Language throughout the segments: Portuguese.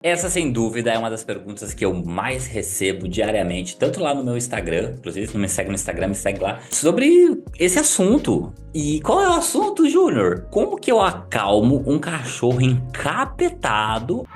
Essa, sem dúvida, é uma das perguntas que eu mais recebo diariamente, tanto lá no meu Instagram, inclusive, se não me segue no Instagram, me segue lá, sobre esse assunto. E qual é o assunto, Júnior? Como que eu acalmo um cachorro encapetado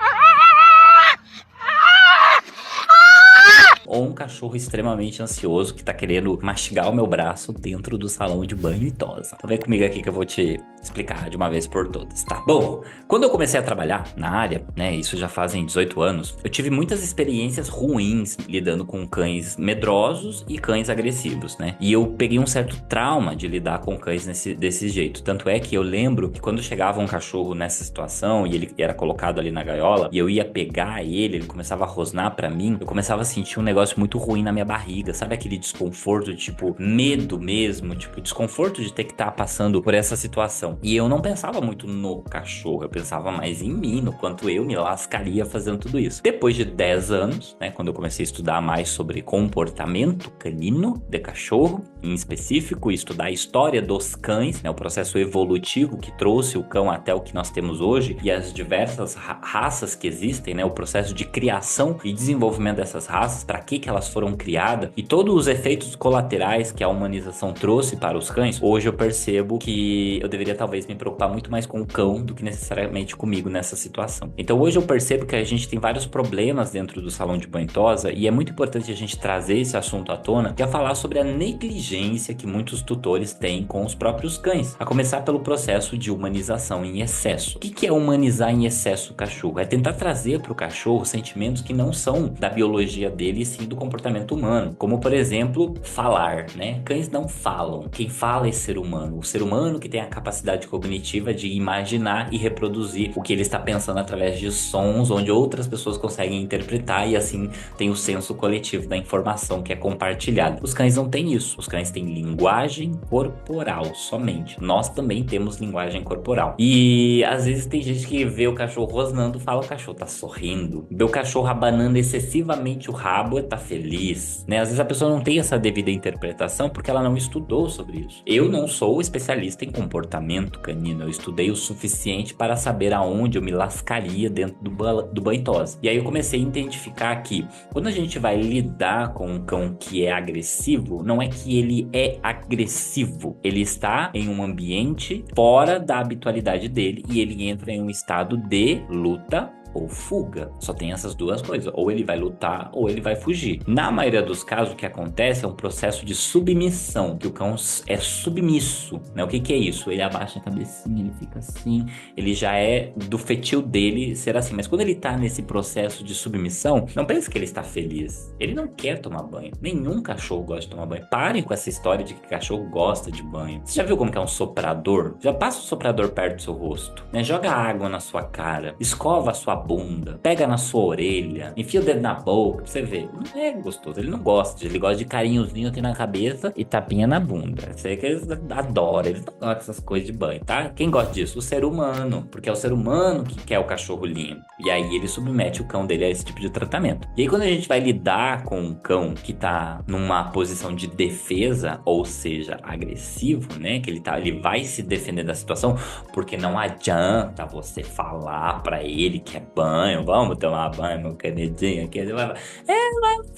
ou um cachorro extremamente ansioso que tá querendo mastigar o meu braço dentro do salão de banho e tosa? Então vem comigo aqui que eu vou te explicar de uma vez por todas, tá? Bom, quando eu comecei a trabalhar na área, né, isso já fazem 18 anos, eu tive muitas experiências ruins lidando com cães medrosos e cães agressivos, né? E eu peguei um certo trauma de lidar com cães desse jeito. Tanto é que eu lembro que quando chegava um cachorro nessa situação e ele era colocado ali na gaiola e eu ia pegar ele começava a rosnar pra mim, eu começava a sentir um negócio muito ruim na minha barriga, sabe aquele desconforto, tipo, medo mesmo, tipo, desconforto de ter que estar passando por essa situação. E eu não pensava muito no cachorro, eu pensava mais em mim, no quanto eu me lascaria fazendo tudo isso. Depois de 10 anos, né, quando eu comecei a estudar mais sobre comportamento canino de cachorro, em específico, e estudar a história dos cães, né, o processo evolutivo que trouxe o cão até o que nós temos hoje e as diversas raças que existem, né, o processo de criação e desenvolvimento dessas raças, para que elas foram criadas e todos os efeitos colaterais que a humanização trouxe para os cães. Hoje eu percebo que eu deveria talvez me preocupar muito mais com o cão do que necessariamente comigo nessa situação. Então hoje eu percebo que a gente tem vários problemas dentro do salão de banho e tosa e é muito importante a gente trazer esse assunto à tona, que é falar sobre a negligência que muitos tutores têm com os próprios cães, a começar pelo processo de humanização em excesso. O que é humanizar em excesso o cachorro? É tentar trazer para o cachorro sentimentos que não são da biologia dele e sim do comportamento humano, como por exemplo, falar, né? Cães não falam, quem fala é ser humano, o ser humano que tem a capacidade cognitiva de imaginar e reproduzir o que ele está pensando através de sons, onde outras pessoas conseguem interpretar e assim tem o senso coletivo da informação que é compartilhada. Os cães não têm isso, os cães têm linguagem corporal somente. Nós também temos linguagem corporal. E às vezes tem gente que vê o cachorro rosnando, fala o cachorro tá sorrindo, vê o cachorro abanando excessivamente o rabo, tá feliz, né? Às vezes a pessoa não tem essa devida interpretação porque ela não estudou sobre isso. Eu não sou especialista em comportamento canino, eu estudei o suficiente para saber aonde eu me lascaria dentro do banho e tosa. E aí eu comecei a identificar que quando a gente vai lidar com um cão que é agressivo, não é que ele é agressivo, ele está em um ambiente fora da habitualidade dele e ele entra em um estado de luta ou fuga. Só tem essas duas coisas. Ou ele vai lutar ou ele vai fugir. Na maioria dos casos, o que acontece é um processo de submissão, que o cão é submisso, né? O que é isso? Ele abaixa a cabecinha, ele fica assim, ele já é do feitio dele ser assim. Mas quando ele tá nesse processo de submissão, não pense que ele está feliz. Ele não quer tomar banho. Nenhum cachorro gosta de tomar banho. Parem com essa história de que cachorro gosta de banho. Você já viu como que é um soprador? Já passa o soprador perto do seu rosto, né? Joga água na sua cara, escova a sua bunda, pega na sua orelha, enfia o dedo na boca, pra você ver. Não é gostoso, ele não gosta, ele gosta de carinhozinho aqui na cabeça e tapinha na bunda. Sei que eles adoram, eles não gostam dessas coisas de banho, tá? Quem gosta disso? O ser humano, porque é o ser humano que quer o cachorro limpo. E aí ele submete o cão dele a esse tipo de tratamento. E aí quando a gente vai lidar com um cão que tá numa posição de defesa, ou seja, agressivo, né? Que ele vai se defender da situação, porque não adianta você falar pra ele que é banho, vamos tomar banho, meu canedinho aqui. Ele vai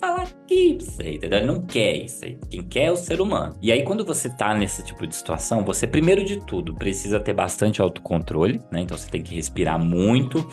falar aqui pra você, entendeu? Ele não quer isso aí. Quem quer é o ser humano. E aí, quando você tá nesse tipo de situação, você, primeiro de tudo, precisa ter bastante autocontrole, né? Então, você tem que respirar muito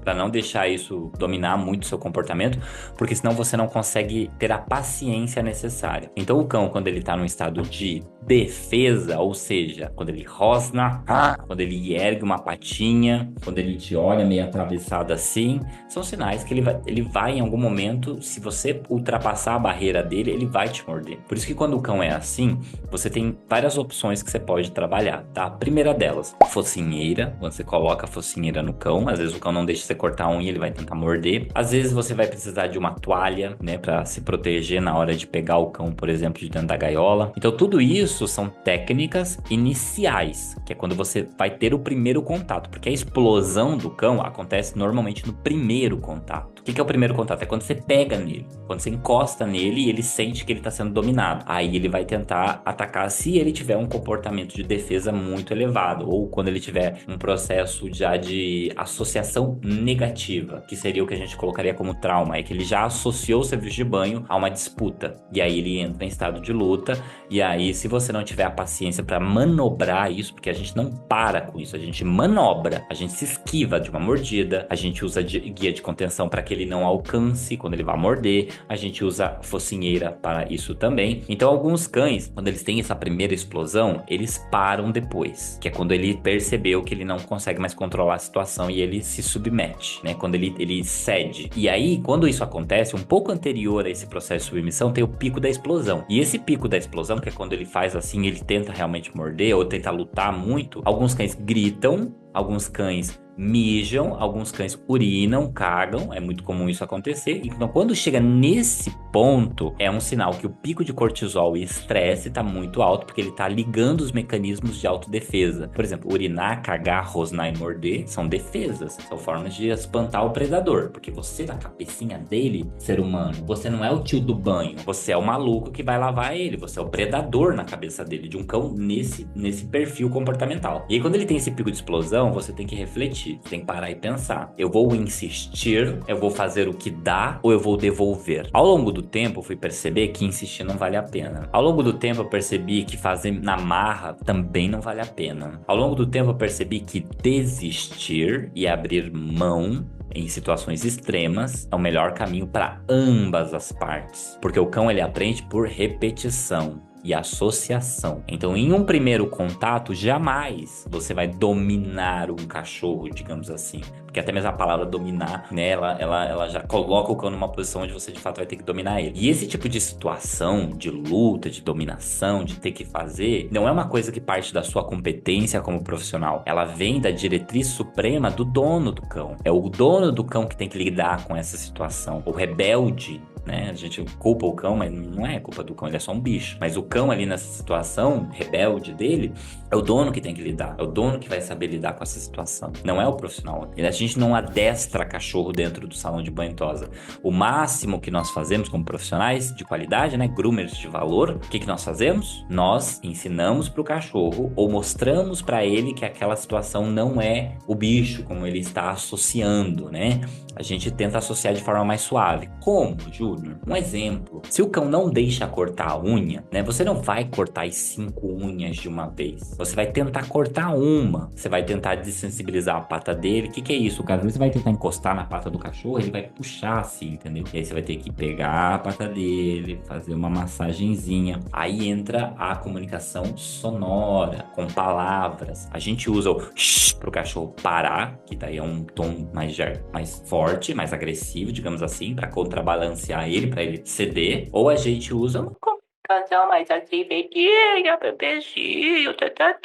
para não deixar isso dominar muito o seu comportamento, porque senão você não consegue ter a paciência necessária. Então o cão, quando ele tá num estado de defesa, ou seja, quando ele rosna, quando ele ergue uma patinha, quando ele te olha meio atravessado assim, são sinais que ele vai em algum momento, se você ultrapassar a barreira dele, ele vai te morder. Por isso que quando o cão é assim, você tem várias opções que você pode trabalhar, tá? A primeira delas, focinheira, você coloca a focinheira no cão, às vezes o cão não deixa você cortar a unha, ele vai tentar morder. Às vezes você vai precisar de uma toalha, né, pra se proteger na hora de pegar o cão, por exemplo, de dentro da gaiola. Então tudo isso são técnicas iniciais, que é quando você vai ter o primeiro contato, porque a explosão do cão acontece normalmente no primeiro contato. O que é o primeiro contato? É quando você pega nele, quando você encosta nele e ele sente que ele está sendo dominado. Aí ele vai tentar atacar se ele tiver um comportamento de defesa muito elevado, ou quando ele tiver um processo já de associação negativa, que seria o que a gente colocaria como trauma, é que ele já associou o serviço de banho a uma disputa. E aí ele entra em estado de luta, e aí se você não tiver a paciência para manobrar isso, porque a gente não para com isso, a gente manobra, a gente se esquiva de uma mordida, a gente usa guia de contenção para que ele não alcance quando ele vai morder, a gente usa focinheira para isso também. Então alguns cães, quando eles têm essa primeira explosão, eles param depois, que é quando ele percebeu que ele não consegue mais controlar a situação e ele se submete, né? Quando ele cede. E aí, quando isso acontece, um pouco anterior a esse processo de submissão, tem o pico da explosão. E esse pico da explosão, que é quando ele faz assim, ele tenta realmente morder ou tenta lutar muito, alguns cães gritam, alguns cães mijam, alguns cães urinam, cagam, é muito comum isso acontecer. Então, quando chega nesse ponto, é um sinal que o pico de cortisol e estresse está muito alto, porque ele está ligando os mecanismos de autodefesa. Por exemplo, urinar, cagar, rosnar e morder são defesas, são formas de espantar o predador, porque você, na cabecinha dele, ser humano, você não é o tio do banho, você é o maluco que vai lavar ele, você é o predador na cabeça dele, de um cão nesse perfil comportamental. E aí, quando ele tem esse pico de explosão, você tem que refletir. Você tem que parar e pensar. Eu vou insistir, eu vou fazer o que dá ou eu vou devolver? Ao longo do tempo, eu fui perceber que insistir não vale a pena. Ao longo do tempo, eu percebi que fazer na marra também não vale a pena. Ao longo do tempo, eu percebi que desistir e abrir mão em situações extremas é o melhor caminho para ambas as partes. Porque o cão ele aprende por repetição e associação. Então, em um primeiro contato, jamais você vai dominar um cachorro, digamos assim. Porque até mesmo a palavra dominar, né, ela já coloca o cão numa posição onde você de fato vai ter que dominar ele. E esse tipo de situação, de luta, de dominação, de ter que fazer, não é uma coisa que parte da sua competência como profissional. Ela vem da diretriz suprema do dono do cão. É o dono do cão que tem que lidar com essa situação. O rebelde, né? A gente culpa o cão, mas não é culpa do cão, ele é só um bicho. Mas o cão ali nessa situação rebelde dele, é o dono que tem que lidar. É o dono que vai saber lidar com essa situação. Não é o profissional. A gente não adestra cachorro dentro do salão de banho e tosa. O máximo que nós fazemos como profissionais de qualidade, né? Groomers de valor, o que nós fazemos? Nós ensinamos pro cachorro ou mostramos para ele que aquela situação não é o bicho, como ele está associando, né? A gente tenta associar de forma mais suave. Como, Júnior? Um exemplo. Se o cão não deixa cortar a unha, né? Você não vai cortar as 5 unhas de uma vez. Você vai tentar cortar uma. Você vai tentar desensibilizar a pata dele. O que é isso, cara? Você vai tentar encostar na pata do cachorro, ele vai puxar assim, entendeu? E aí você vai ter que pegar a pata dele, fazer uma massagenzinha. Aí entra a comunicação sonora, com palavras. A gente usa o shh pro cachorro parar, que daí é um tom mais forte, mais agressivo, digamos assim, para contrabalancear ele, para ele ceder. Ou a gente usa uma comunicação mais assim, bebezinho, bebezinho,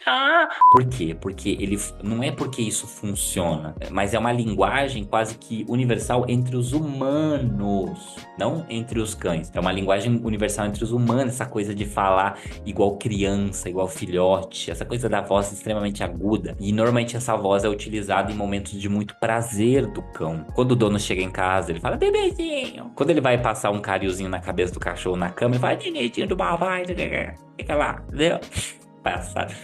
tá. Por quê? Porque ele não é porque isso funciona, mas é uma linguagem quase que universal entre os humanos, não entre os cães. É uma linguagem universal entre os humanos, essa coisa de falar igual criança, igual filhote, essa coisa da voz extremamente aguda. E normalmente essa voz é utilizada em momentos de muito prazer do cão. Quando o dono chega em casa, ele fala, bebezinho. Quando ele vai passar um cariozinho na cabeça do cachorro na cama, ele fala, nenetinho do malvado, fica lá, entendeu? Passado.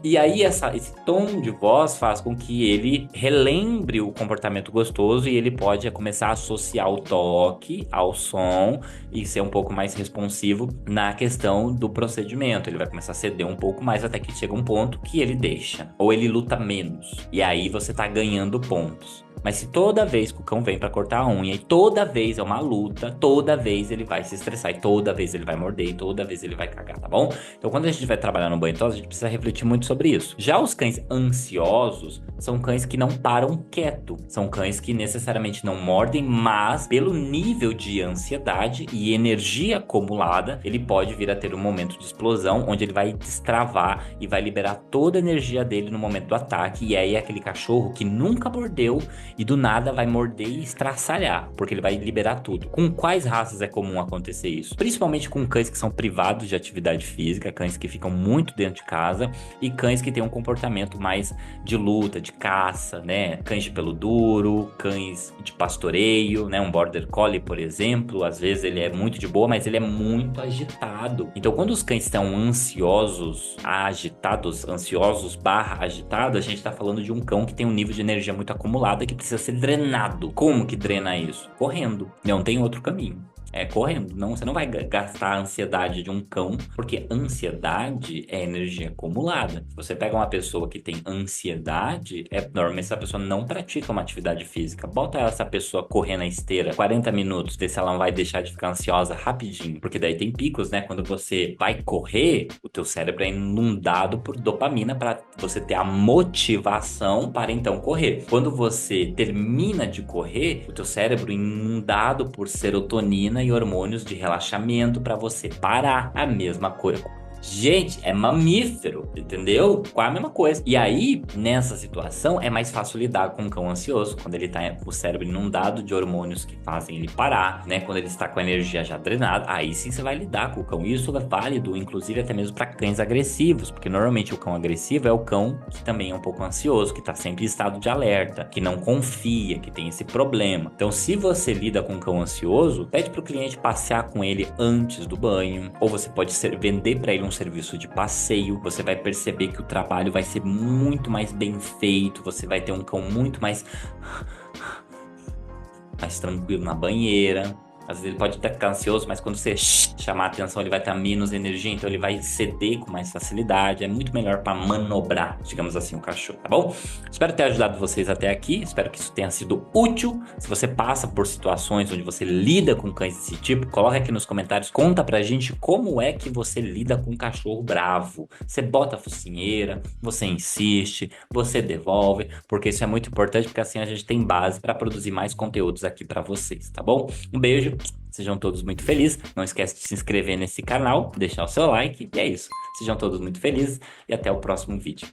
E aí esse tom de voz faz com que ele relembre o comportamento gostoso e ele pode começar a associar o toque ao som e ser um pouco mais responsivo na questão do procedimento. Ele vai começar a ceder um pouco mais até que chega um ponto que ele deixa, ou ele luta menos. E aí você tá ganhando pontos. Mas se toda vez que o cão vem pra cortar a unha e toda vez é uma luta, toda vez ele vai se estressar e toda vez ele vai morder e toda vez ele vai cagar, tá bom? Então quando a gente vai trabalhar no banho e tosa, a gente precisa refletir muito sobre isso. Já os cães ansiosos são cães que não param quieto. São cães que necessariamente não mordem, mas pelo nível de ansiedade e energia acumulada, ele pode vir a ter um momento de explosão, onde ele vai destravar e vai liberar toda a energia dele no momento do ataque. E aí é aquele cachorro que nunca mordeu e do nada vai morder e estraçalhar, porque ele vai liberar tudo. Com quais raças é comum acontecer isso? Principalmente com cães que são privados de atividade física, cães que ficam muito dentro de casa e cães que têm um comportamento mais de luta, de caça, né? Cães de pelo duro, cães de pastoreio, né? Um border collie, por exemplo, às vezes ele é muito de boa, mas ele é muito agitado. Então, quando os cães estão ansiosos, agitados, ansiosos barra agitados, a gente tá falando de um cão que tem um nível de energia muito acumulada que precisa ser drenado. Como que drena isso? Correndo. Não tem outro caminho. É correndo. Não, você não vai gastar a ansiedade de um cão, porque ansiedade é energia acumulada. Se você pega uma pessoa que tem ansiedade, normalmente essa pessoa não pratica uma atividade física. Bota essa pessoa correr na esteira 40 minutos, vê se ela não vai deixar de ficar ansiosa rapidinho. Porque daí tem picos, né? Quando você vai correr, o teu cérebro é inundado por dopamina para você ter a motivação para então correr. Quando você termina de correr, o teu cérebro é inundado por serotonina e hormônios de relaxamento para você parar. A mesma coisa. Gente, é mamífero, entendeu? Quase a mesma coisa. E aí, nessa situação, é mais fácil lidar com um cão ansioso, quando ele tá com o cérebro inundado de hormônios que fazem ele parar, né? Quando ele está com a energia já drenada, aí sim você vai lidar com o cão. Isso é válido, inclusive, até mesmo para cães agressivos, porque normalmente o cão agressivo é o cão que também é um pouco ansioso, que tá sempre em estado de alerta, que não confia, que tem esse problema. Então, se você lida com um cão ansioso, pede pro cliente passear com ele antes do banho, ou você pode vender para ele um serviço de passeio. Você vai perceber que o trabalho vai ser muito mais bem feito, você vai ter um cão muito mais tranquilo na banheira. Às vezes ele pode até ficar ansioso, mas quando você chamar a atenção, ele vai ter menos energia, então ele vai ceder com mais facilidade. É muito melhor para manobrar, digamos assim, o cachorro, tá bom? Espero ter ajudado vocês até aqui, espero que isso tenha sido útil. Se você passa por situações onde você lida com cães desse tipo, coloca aqui nos comentários, conta pra gente como é que você lida com um cachorro bravo. Você bota a focinheira, você insiste, você devolve, porque isso é muito importante, porque assim a gente tem base para produzir mais conteúdos aqui para vocês, tá bom? Um beijo. Sejam todos muito felizes. Não esquece de se inscrever nesse canal, deixar o seu like. E é isso. Sejam todos muito felizes e até o próximo vídeo.